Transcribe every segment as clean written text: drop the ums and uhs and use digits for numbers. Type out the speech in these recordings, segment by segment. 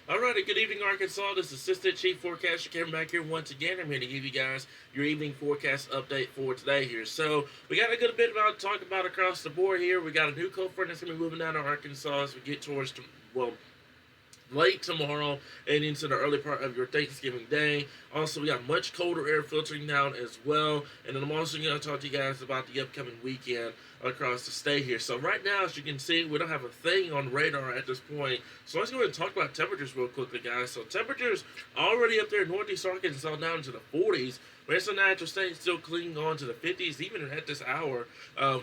Alrighty, good evening, Arkansas. This is Assistant Chief Forecaster Kevin back here once again. I'm here to give you guys your evening forecast update for today here. So, we got a good bit about to talk about across the board here. We got a new cold front that's going to be moving down to Arkansas as we get towards, well, late tomorrow and into the early part of your Thanksgiving day. Also, we got much colder air filtering down as well. And then I'm also going to talk to you guys about the upcoming weekend across the state here. So right now, as you can see, we don't have a thing on radar at this point. So let's go ahead and talk about temperatures real quickly, guys. So temperatures already up there in northeast Arkansas down into the 40s. Western Natural State still clinging on to the 50s, even at this hour.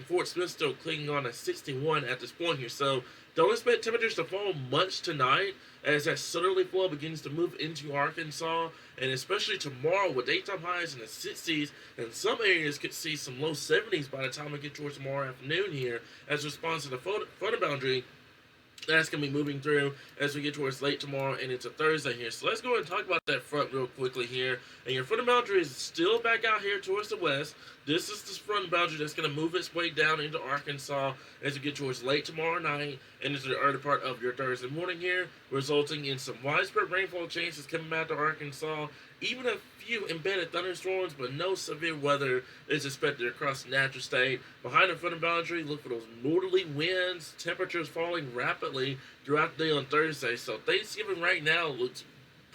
Fort Smith still clinging on to 61 at this point here. So don't expect temperatures to fall much tonight as that southerly flow begins to move into Arkansas, and especially tomorrow with daytime highs in the 60s, and some areas could see some low 70s by the time we get towards tomorrow afternoon here as a response to the photo boundary that's going to be moving through as we get towards late tomorrow and into Thursday here. So let's go ahead and talk about that front real quickly here. And your front boundary is still back out here towards the west. This is the front boundary that's going to move its way down into Arkansas as we get towards late tomorrow night and into the early part of your Thursday morning here, resulting in some widespread rainfall chances coming back to Arkansas. Even a few embedded thunderstorms, but no severe weather is expected across the natural state. Behind the front boundary, look for those northerly winds, temperatures falling rapidly throughout the day on Thursday. So Thanksgiving right now looks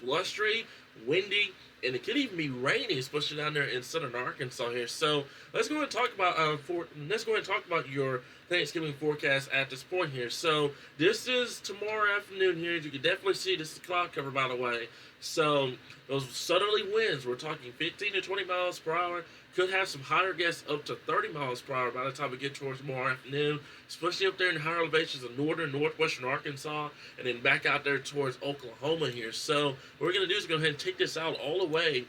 blustery, windy, and it could even be rainy, especially down there in southern Arkansas here. So let's go ahead and talk about your Thanksgiving forecast at this point here. So this is tomorrow afternoon here. You can definitely see this is cloud cover, by the way. So those southerly winds, we're talking 15 to 20 miles per hour. Could have some higher gusts up to 30 miles per hour by the time we get towards tomorrow afternoon, especially up there in the higher elevations of northern, northwestern Arkansas, and then back out there towards Oklahoma here. So what we're going to do is go ahead and take this out all the way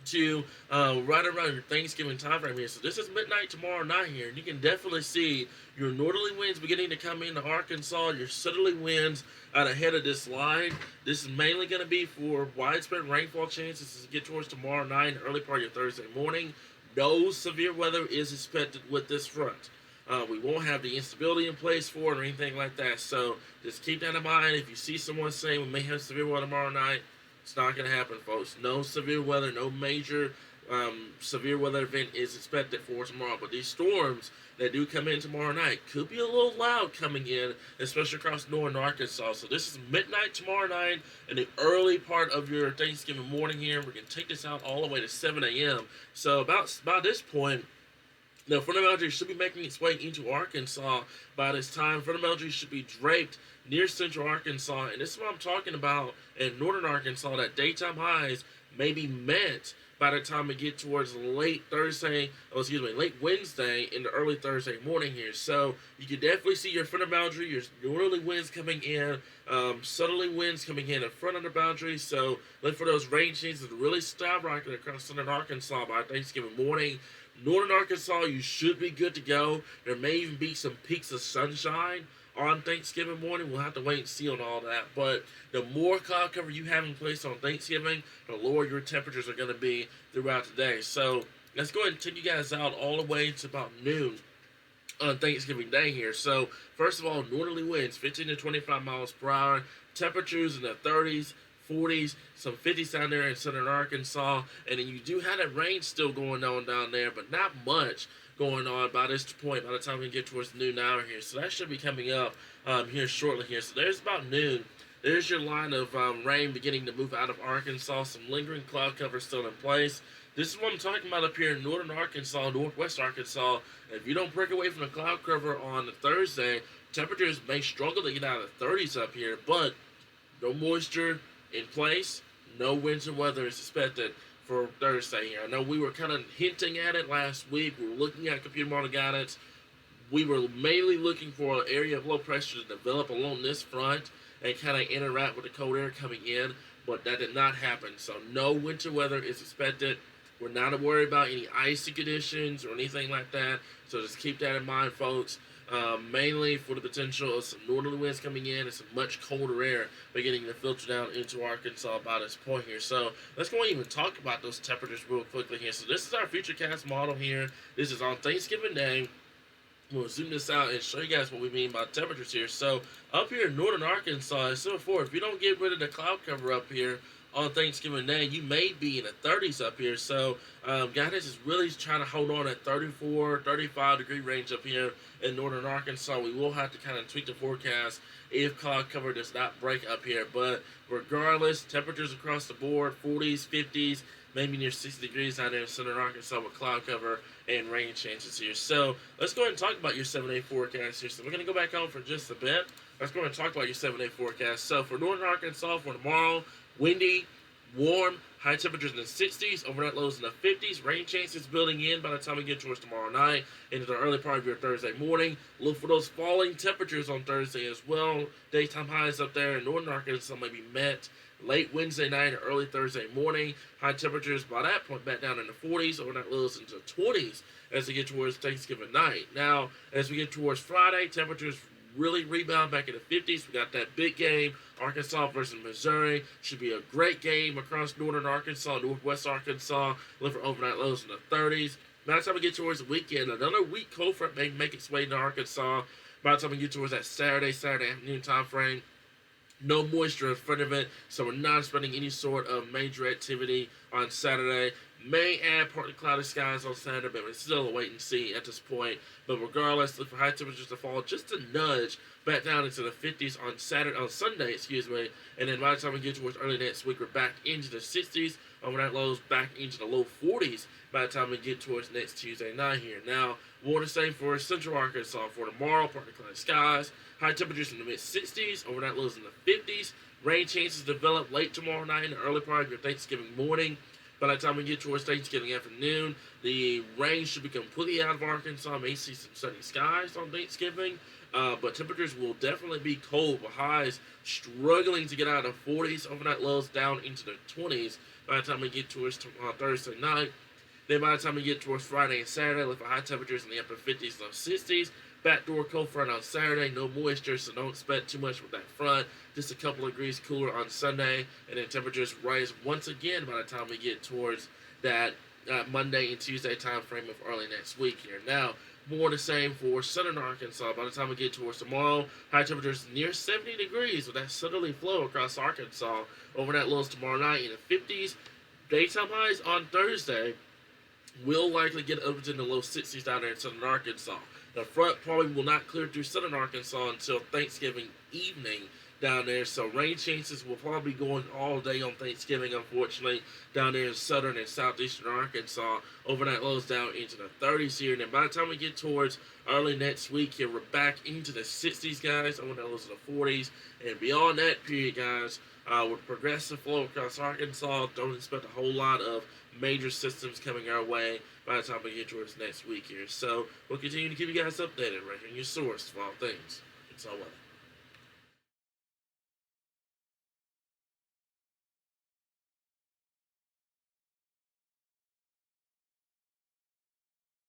to right around your Thanksgiving time frame here. So this is midnight tomorrow night here, and you can definitely see your northerly winds beginning to come into Arkansas, your southerly winds out ahead of this line. This is mainly going to be for widespread rainfall chances as you get towards tomorrow night and early part of your Thursday morning. No severe weather is expected with this front. We won't have the instability in place for it or anything like that. So just keep that in mind. If you see someone saying we may have severe weather tomorrow night, it's not going to happen, folks. No severe weather, no major severe weather event is expected for tomorrow. But these storms that do come in tomorrow night could be a little loud coming in, especially across northern Arkansas. So this is midnight tomorrow night and the early part of your Thanksgiving morning here. We're going to take this out all the way to 7 a.m. So about this point, now, front boundary should be making its way into Arkansas by this time. Front boundary should be draped near central Arkansas, and this is what I'm talking about in northern Arkansas, that daytime highs may be met by the time we get towards late Wednesday into early Thursday morning here. So you can definitely see your front boundary, your northerly winds coming in, southerly winds coming in front of the boundary. So look for those rain chances to really skyrocket across southern Arkansas by Thanksgiving morning. Northern Arkansas, you should be good to go. There may even be some peaks of sunshine on Thanksgiving morning. We'll have to wait and see on all that. But the more cloud cover you have in place on Thanksgiving, the lower your temperatures are going to be throughout the day. So let's go ahead and take you guys out all the way to about noon on Thanksgiving Day here. So first of all, northerly winds, 15 to 25 miles per hour. Temperatures in the 30s. 40s, some 50s down there in southern Arkansas, and then you do have that rain still going on down there, but not much going on by this point by the time we get towards the noon hour here. So that should be coming up here shortly here. So there's about noon. There's your line of rain beginning to move out of Arkansas. Some lingering cloud cover still in place. This is what I'm talking about up here in northern Arkansas, northwest Arkansas. If you don't break away from the cloud cover on Thursday, temperatures may struggle to get out of the 30s up here, but no moisture in place, no winter weather is expected for Thursday here. I know we were kind of hinting at it last week. We were looking at computer model guidance. We were mainly looking for an area of low pressure to develop along this front and kind of interact with the cold air coming in, but that did not happen. So no winter weather is expected. We're not to worry about any icy conditions or anything like that. So just keep that in mind, folks. Mainly for the potential of some northerly winds coming in and some much colder air beginning to filter down into Arkansas by this point here. So let's go and even talk about those temperatures real quickly here. So this is our future cast model here. This is on Thanksgiving Day. we'll zoom this out and show you guys what we mean by temperatures here. So up here in northern Arkansas, as so forth, if you don't get rid of the cloud cover up here on Thanksgiving Day, you may be in the 30s up here. So guys is really trying to hold on at 34, 35 degree range up here in northern Arkansas. We will have to kind of tweak the forecast if cloud cover does not break up here. But regardless, temperatures across the board, 40s, 50s, maybe near 60 degrees out there in southern Arkansas with cloud cover and rain chances here. So let's go ahead and talk about your 7-day forecast here. So we're going to go back home for just a bit. Let's go ahead and talk about your 7-day forecast. So for northern Arkansas for tomorrow, windy, warm, high temperatures in the 60s, overnight lows in the 50s, rain chances building in by the time we get towards tomorrow night into the early part of your Thursday morning. Look for those falling temperatures on Thursday as well. Daytime highs up there in northern Arkansas may be met late Wednesday night or early Thursday morning. High temperatures by that point back down in the 40s, overnight lows into the 20s as we get towards Thanksgiving night. Now, as we get towards Friday, temperatures really rebound back in the 50s. We got that big game, Arkansas versus Missouri. Should be a great game across northern Arkansas, northwest Arkansas. Look for overnight lows in the 30s. By the time we get towards the weekend, another weak cold front may make its way to Arkansas. By the time we get towards that Saturday afternoon time frame, no moisture in front of it, so we're not expecting any sort of major activity on Saturday. May add partly cloudy skies on Saturday, but it's still a wait and see at this point. But regardless, look for high temperatures to fall just a nudge back down into the 50s on Sunday, and then by the time we get towards early next week, we're back into the 60s. Overnight lows back into the low 40s by the time we get towards next Tuesday night here. Now, more the same for central Arkansas for tomorrow, partly cloudy skies. High temperatures in the mid-60s, overnight lows in the 50s. Rain chances develop late tomorrow night and the early part of your Thanksgiving morning. By the time we get towards Thanksgiving afternoon, the rain should be completely out of Arkansas. May see some sunny skies on Thanksgiving, but temperatures will definitely be cold, with highs struggling to get out of the 40s, overnight lows down into the 20s by the time we get towards Thursday night. Then by the time we get towards Friday and Saturday, look for high temperatures in the upper 50s, low 60s. Backdoor cold front on Saturday, no moisture, so don't expect too much with that front. Just a couple of degrees cooler on Sunday, and then temperatures rise once again by the time we get towards that Monday and Tuesday time frame of early next week here. Now, more the same for southern Arkansas. By the time we get towards tomorrow, high temperatures near 70 degrees with that southerly flow across Arkansas. Overnight lows tomorrow night in the 50s. Daytime highs on Thursday will likely get up to the low 60s down there in southern Arkansas. The front probably will not clear through southern Arkansas until Thanksgiving evening down there, so rain chances will probably be going all day on Thanksgiving, unfortunately, down there in southern and southeastern Arkansas. Overnight lows down into the 30s here, and then by the time we get towards early next week here, we're back into the 60s, guys. Overnight lows in the 40s, and beyond that period, guys, with progressive flow across Arkansas, don't expect a whole lot of major systems coming our way by the time we get towards next week here. So we'll continue to keep you guys updated right here in your source for all things. It's all weather.